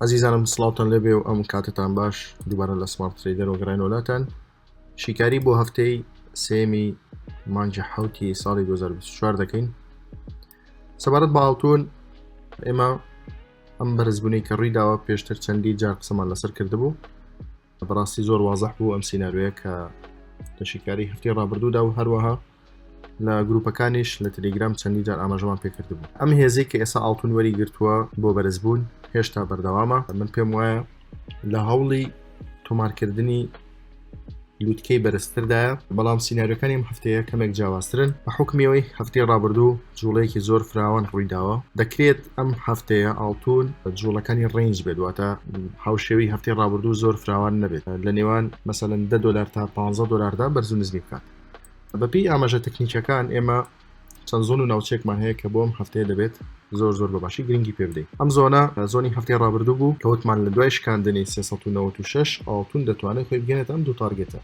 عزیزانم سڵاوتان لەبێ و ئەم کاتتان باش دووبارە لە سمارت ترێدەر و گەڕین وڵاتان شیکاری بۆ هەفتەی سێمی مانگی حوتی ساڵی 2024 دەکەین. سەبارەت بە ئاڵتون ئێمە ئەم بەرزبوونی کە ڕوویداوە پێشتر چەندی جار قسەمان لەسەر کردبوو. بەڕاستی زۆر وازەح بوو ئەم سیناریۆیە کە لە شیکاری هەفتەی ڕابردوودا و هەروەها لە گروپەکانیش لە تەلێگرام چەندی جار ئاماژەمان پێکردبوو. ئەم هێزەی کە ئێستا ئاڵتون وەری گرتووە بۆ بەرزبوون هێشتا بەردەوامە. من پێم وایە لە هەوڵی تۆمارکردنی لووتکەی بەرزتردایە، بەڵام سیناریۆکانی ئەم هەفتەیە کەمێک جیاوازترن. بە حوکمیەوەی هەفتەی ڕابردوو جوڵەیەکی زۆر فراوان ڕوویداوە. دەکرێت ئەم هەفتەیە ئاڵتون جوڵەکانی ڕێنج بێت، واتە هاوشێوی هەفتەی ڕابردوو زۆر فراوان نەبێت، لە نێوان مەسەلەن $10 تا $15 بەرز و نزمی بکات. بەپی ئاماژە تەکنیکەکان ئێمە چەند زۆن و ناوچێکمان هەیە کە بۆ ئەم هەفتەیە دەبێت زۆر بەباشی گرنگی پێ بدەیت. ئەم زۆنە زۆنی هەفتەی ڕابردوو بوو کە وتمان لە دوای شکاندنی 396 ئاڵتون دەتوانێت خۆی بگەنێت ئەم دوو تارگێتە.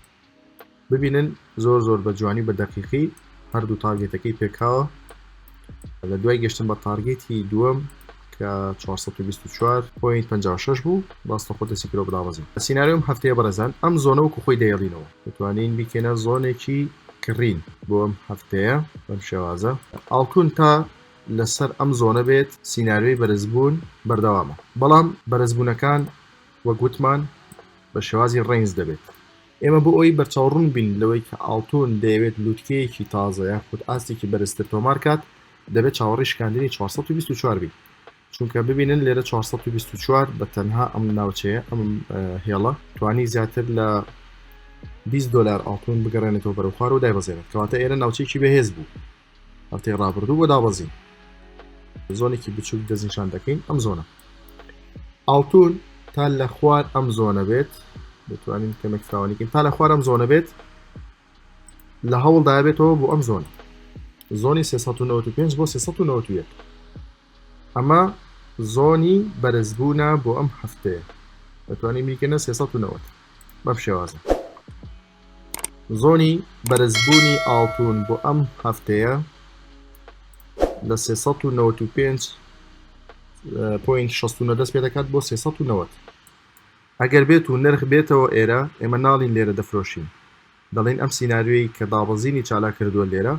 ببینن زۆر بە جوانی بە دەقیقی هەردوو تارگێتەکەی پێکاوە. لە دوای گەشتن بە تارگێتی دووەم کە 424.56 بوو باستە خۆ دەسی کرۆ بداوەزین. سیناریۆم هەفتەیە بەرەزان ئەم زۆنە وەکو خۆی دەیەڵینەوە، دەتوانین بیکەنە زۆنێکی کڕین بۆ ئەم هەفتەیە. بەم شێوازە ئاڵتون تا لەسەر ئەم زۆنە بێت سیناریۆی بەرزبوون بەردەوامە، بەڵام بەرزبوونەکان وەگوتمان بە شێوازی ڕێنج دەبێت. ئێمە بۆ ئەوی بەرچاوڕوون بین لەوەی کە ئاڵتون دەیەوێت لووتکەیەکی تازە یاخود ئاستێکی بەرزتر تۆمار کات، دەبێت چاوەڕی شکاندنی 424 بین، چونکە ببینن لێرە 424 بە تەنها ئەم ناوچەیە ئەم هێڵە توانی زیاتر لە $20 ئاڵتون بگەڕێنێتەوە بەرەو خوار و دایبەزێنێت، کەواتە ئێرە ناوچەیەکی بەهێز بوو. هەفتەی ڕابردوو بۆ دابەزین زۆنێکی بچووک دەستنیشان دەکەین. ئەم زۆنە ئاڵتون تا لە خوار ئەم زۆنە بێت، دەتوانین کەمێک فراوانیکەین تا لە خوار ئەم زۆنە بێت، لە هەوڵدا بێتەوە بۆ ئەم زۆنە زۆنی 395 بۆ 391. ئەمە زۆنی بەرزبوونە بۆ ئەم هەفتەیە، دەتوانین بیکەنە 390 بەم شێوازە. زۆنی بەرزبوونی ئاڵتون بۆ ئەم هەفتەیە لە 395.60 دەست پێ دەکات بۆ 390. ئەگەر بێت و نرخ بێتەوە ئێرە ئێمە ناڵین لێرە دەفرۆشین، دەڵێن ئەم سیناریۆی کە دابەزینی چالا کردووە لێرە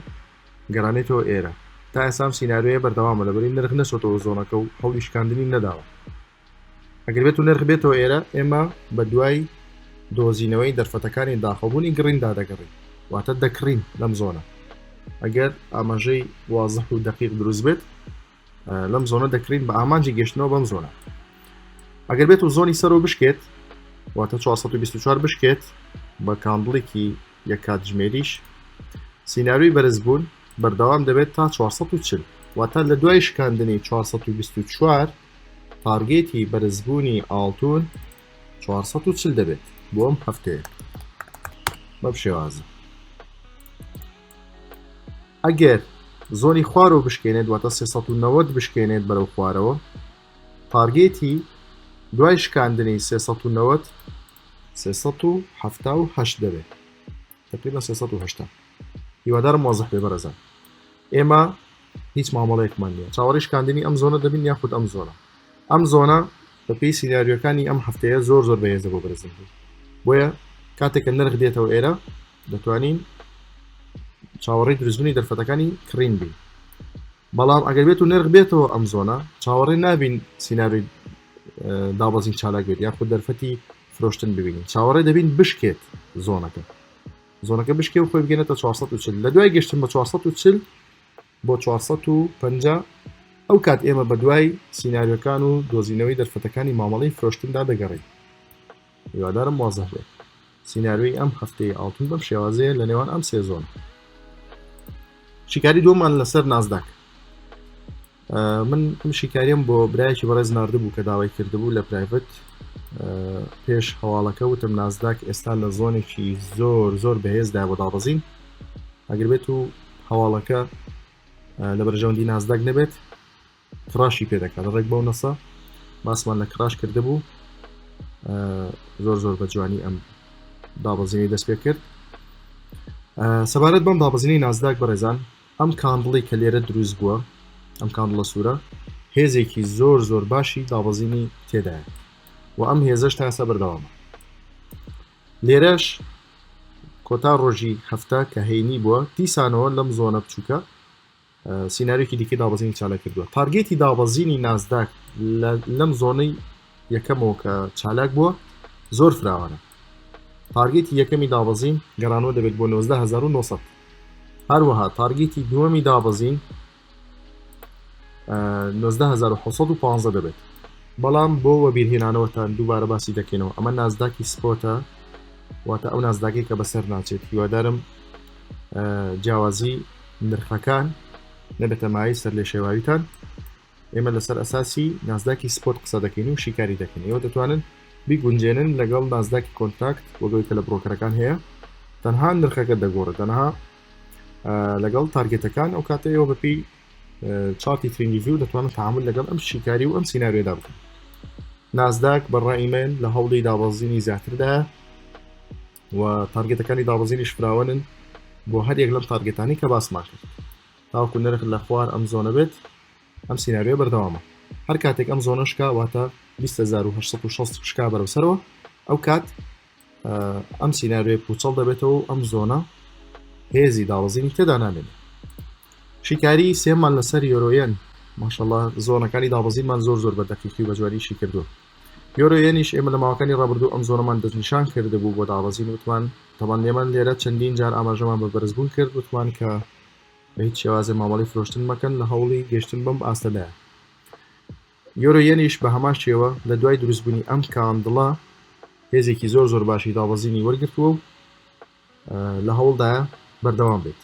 گەڕانێتەوە ئێرە. تا ئێسام سیناریۆیە بەردەوامە لەبەری نرخ نەچۆتەوە زۆنەکە و هەوڵی شکاندنی نەداوە. ئەگەر بێت و نرخ بێتەوە ئێرە ئێمە بە دوای دۆزینەوەی دەرفەتەکانی داخەبوونی گڕیندا دەگەڕین، واتە دەکڕین لەم زۆنە. ئەگەر ئاماژەی وازەح و دەقیق دروست بێت لەم زۆنە دەکرین بە ئامانجی گەشتنەوە بەم زۆنە. ئەگەر بێت و زۆنی سەرەوە بشکێت، واتە 424 بشکێت بە کاندڵێکی یەک کاتژمێریش، سیناریۆی بەرزبوون بەردەوام دەبێت تا 440، واتە لە دوای شکاندنی 424 تارگێتی بەرزبوونی ئاڵتون 440 دەبێت بۆ ئەم هەفتەیە بەم شێوازە. ئەگەر زۆنی خوارەوە بشکێنێت، واتە 390 بشکێنێت بەرەو خوارەوە، تارگێتی دوای شکاندنی 390 378 دەبێت، تقریبا 380. هیوادارم وازەح بێ بەرەزان. ئێمە هیچ مامەڵەیەکمان نییە، چاوەڕی شکاندنی ئەم زۆنە دەبین یاخود ئەم زۆنە. ئەم زۆنە بەپێی سیناریۆکانی ئەم هەفتەیە زۆر بەهێزە بۆ بەرزن بوو، بۆیە کاتێککە نرخ دێتەوە ئێرە دەتوانین چاوەڕی دروستبوونی دەرفەتەکانی کڕین بین. بەڵام ئەگەر بێت و نرخ بێتەوە ئەم زۆنە چاوەڕێ نابین سیناریۆی دابەزین چالاک بێت یاخود دەرفەتی فرۆشتن ببینین، چاوەڕێ دەبین بشکێت زۆنەکە بشکێ و خۆی بگەنێتە 440. لە دوای گەشتن بە 440 بۆ 450 ئەو کات ئێمە بە دوای سیناریۆکان و دۆزینەوەی دەرفەتەکانی مامەڵەی فرۆشتندا دەگەڕین. هیوادارم وازەح بێت. سیناریۆی ئەم هەفتەی ئاڵتون بەم شێوازەیە لە نێوان ئەم سێ زۆن. شیکاری دووەمان لەسەر نازداک. من شیکاریم بۆ برایەکی بەڕێز ناردبوو کە داوای کردبوو لە پرایڤەت پێش هەواڵەکە، وتم نازداک ئێستا لە زۆنێکی زۆر بەهێزدا بۆ دابەزین. ئەگەر بێت و هەواڵەکە لە بەرژەوەندی نازداک نەبێت کراشی پێ دەکات. ڕێک بەو نەسە باسمان لە کراش کردبوو، زۆر بە جوانی ئەم دابەزینی دەست پێ کرد. سەبارەت بەم دابەزینی نازداک بەڕێزان، ئەم کاندڵی کە لێرە دروست بووە، ئەم کاندڵە سوورە هێزێکی زۆر باشی دابەزینی تێدایە. و ئەم هێزەش تا ئێستا بەردەوامە. لێرەش کۆتا ڕۆژی هەفتە کە هەینی بووە دیسانەوە لەم زۆنە بچووکە سیناریۆکی دیکە دابەزینی چالە کردووە. تارگێتی دابەزینی نازداک لەم زۆنەی یەکەمەوە کە چالاک بووە زۆر فراوانە. تارگێتی یەکەمی دابەزین گەڕانەوە دەبێت بۆ 19,900. هەروەها تارگێتی دووەمی دابەزین 19,715 دەبێت. بەڵام بۆ وەبیرهێنانەوەتان دووبارە باسی دەکەینەوە ئەمە نازداکی سپۆتە واتە ئەو نازداکی کە بەسەر ناچێت. هیوادارم جیاوازی نرخەکان نەبێتە مای سەر لێ شێواویتان. ئێمە لەسەر ئەساسی نازداکی سپۆت قسە دەکەین و شیکاری دەکەین. ئێوە دەتوانن بیگونجێنن لەگەڵ نازداکی کۆنتراکت وەگەوەی کە لە برۆکەرەکان هەیە تەنها نرخەکە دەگۆڕێت تەنها لەگەڵ تارگێتەکان ئەو کاتە ئێوە بەپی چارتی ترینگیڤیو دەتوانن تعامل لەگەڵ ئەم شیکاری و ئەم سیناریۆدا بکەن. نازداک بەڕای من لە هەوڵی دابەزینی زیاتردا و تارگێتەکانی دابەزینیش فراوانن بۆ هەرێک لەم تارگێتانی کە باسمان کرد. تاوەکو نرخ لە خوار ئەم زۆنە بێت ئەم سیناریۆ بەردەوامە. هەر کاتێک ئەم زۆنە شکا واتە 20,860 شکا بەرەوسەرەوە ئەو کات ئەم سیناریۆی پوچەڵ دەبێتەوە ئەم زۆنە هێزی دابەزینی تێدا نامێنێت. شیکاری سێمان لەسەر یۆرۆیەن ماشەڵڵا زۆنەکانی دابەزینمان زۆر بە دەقیقی و بەجواریشی کردووە. یۆرۆیەنیش ئێمە لە ماوەکانی ڕابردوو ئەم زۆنەمان دەستنیشان کردبوو بۆ دابەزین وتمان تەمان لێمە لێرە چەندین جار ئاماژەمان بە بەرزبوون کرد وتمان کە بە هیچ شێوازێ مامەڵی فرۆشتن مەکەن لە هەوڵی گەشتن بەم ئاستەدایە. یۆرۆیەنیش بە هەمان شێوە لە دوای دروستبوونی ئەم کاندڵە هێزێکی زۆر باشی دابەزینی وەرگرتووە و لە هەوڵدایە بەردەوام بێت.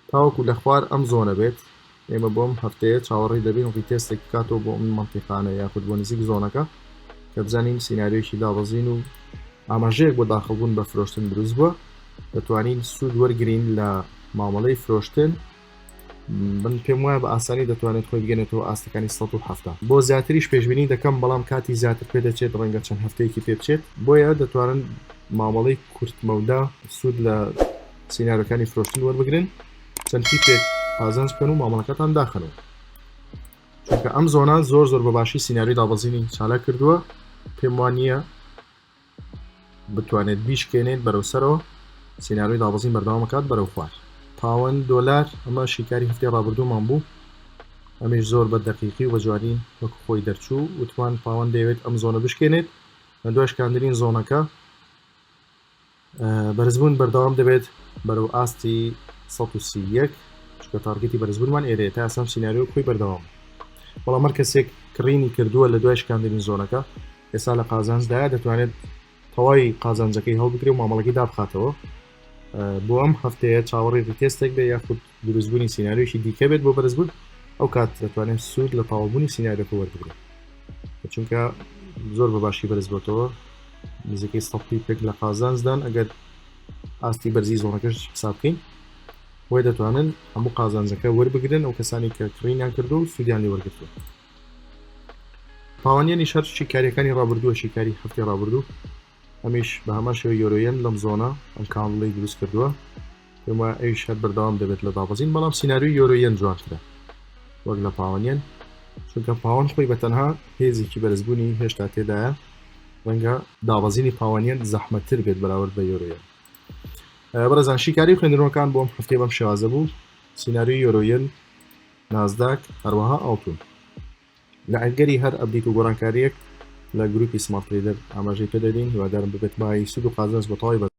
تاوەکو لە خوار ئەم زۆنە بێت ئێمە بۆم هەفتەیە چاوەڕێی دەبین و تێستێک بکاتەوە بۆ ئەم مەنتیقانە یاخود بۆ نزیک زۆنەکە کە بزانین سیناریۆیەکی دابەزین و ئاماژەیەک بۆ داخەبوون بە فرۆشتن دروست بووە دەتوانین سوود وەرگرین لە مامەڵەی فرۆشتن. من پێم وایە بە ئاسانی دەتوانێت خۆی بگەنێتەوە ئاستەکانی 170. بۆ زیاتریش پێشبینی دەکەم بەڵام کاتی زیاتر پێ دەچێت ڕەنگە چەند هەفتەیەکی پێ بچێت بۆیە دەتوانن مامەڵەی کورتمەودا سوود لە سیناریۆکانی فرۆشتن وەربگرن چەندی پێک ئازانج بکەن و مامەڵەکەتان داخەنەوە. چونکە ئەم زۆنە زۆر بەباشی سیناریۆی دابەزینی چالا کردووە پێم وانە بتوانێت بیشکێنێت بەرەوسەرەوە سیناریۆی دابەزین بەردەوامەکات بەرەو خوار. پاوەند دۆلار ئەمە شیکاری هەفتەی ڕابردوومان بوو ئەمیش زۆر بە دەقیقی و بەجوانی وەک خۆی دەرچوو وتمان پاوەند دەوێت ئەم زۆنە بشکێنێت لە دوای شکاندنی زۆنەکە بەرزبوون بەردەوام دەبێت بەرەو ئاستی 131 چکە تارگێتی بەرزبوونمان ئێرەیە تا ئەسام سیناریۆ خۆی بەردەوام. بەڵام هەر کەسێک کڕینی کردووە لە دوای شکاندنی زۆنەکە ئێستا لە قازانجدایە دەتوانێت تەواوی قازانجەکەی هەڵبگرێت و مامەڵەکەی دابخاتەوە. بۆ ئەم هەفتەیە چاوەڕێی ڕیتێستێک بێ یاخود دروستبوونی سیناریۆیشی دیکە بێت بۆ بەرزبوون ئەو کات دەتوانێت سوود لە تەواوبوونی سیناریۆکە وەربگرێت چونکە زۆر بەباشی بەرزبووەوە نزیکەی 100 پێک لە قازانجدان ئەگەر ئاستی بەرزی زۆنەکەش حساب بکەین وی دەتوانن هەموو قازانجەکە وەربگرن ئەو کەسانی کە کڕینیان کردو و سوودیان لێ وەرگرتووە. پاوانیانی شەر شیکاریەکانی ڕابردووە شیکاری هەفتەی ڕابردوو ئەمیش بە هەمان شێوە یۆرۆیەن لەم زۆنە ئەم کاندڵی دروست کردووە پێم وایە ئەویش هەر بەردەوام دەبێت لە دابەزین بەڵام سیناریۆی یۆرۆیەن جوانترە وەک لە پاوانیان چونکە پاوان خۆی بەتەنها هێزێکی بەرزبوونی هێشتا تێدایە ڕەنگە دابەزینی پاوانیان زەحمەتتر بێت بەراورد بە یۆرۆیەن. بەڕێزان شیکاری خوێندنەوەکان بۆم هەفتەی بەم شێوازە بوو سیناریۆی یۆرۆیەن نازداک هەروەها ئاڵتون لە ئەگەری هەر ئەبدیت و گۆڕانکاریەک لە گروپی سمارت ترێدەر ئاماژەی پێ دەدەین هیوادارم ببێت مای سود و قازانج بە تەواوی